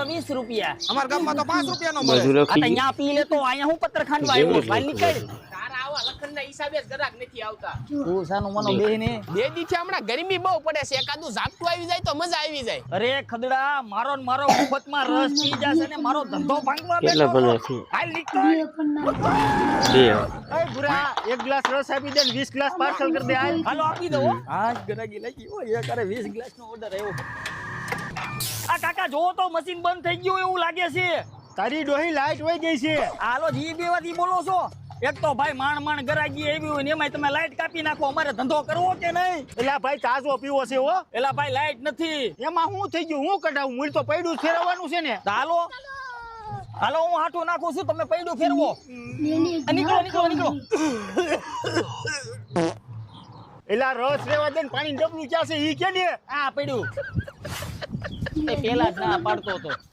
20 રૂપિયા અમારા ગામમાં તો 5 રૂપિયાનો મળે બધું આ લખી તો અહીંયા પી લે તો અહીંયા હું પત્ર ખાંડવા આવ્યો હાલ નીકળ તારા આવા લખનના હિસાબે જ ગ્રાહક નથી આવતા તું સાનું મનો બેહને બે દીથી હમણાં ગરમી બહુ પડે છે એકાદું ઝાપટું આવી જાય તો મજા આવી જાય અરે ખદડા મારો ને મારો મફતમાં રસ પી જશે ને મારો ધંધો ભાંગવા કેટલા બેઠો પણ છો. નથી હાલ નીકળ 2 એ ભૂરા એક ગ્લાસ રસ આપી દે ને 20 ગ્લાસ પાર્સલ કરી દે હાલ હાલો આપી દો હા ગરાગી લાગી હોય એક અરે 20 ગ્લાસ નો ઓર્ડર આવ્યો આ કાકા જોવો તો મશીન બંધ થઈ ગયું એવું લાગે છે તારી ડોહી લાઈટ વહી ગઈ છે હાલો જી બેવાથી બોલો છો એક તો ભાઈ માંડ ગરાગી આવી હોય ને એમાંય તમે લાઈટ કાપી નાખો અમારે ધંધો કરવો કે નહીં એટલે આ ભાઈ તાજો પીવો છે હો એલા ભાઈ લાઈટ નથી એમાં શું થઈ ગયું હું કઢાવું મૂળ તો પૈડું જ ફેરવવાનું છે ને તો હાલો હાલો હું હાથું નાખું છું તમે પૈડું ફેરવો આ નીકળો નીકળો નીકળો એટલે આ રસ રેવા દે ને પાણી ડબલું ક્યાં છે ઈ કે ને આ પૈડું એ પેલા જ ના પાડતો હતો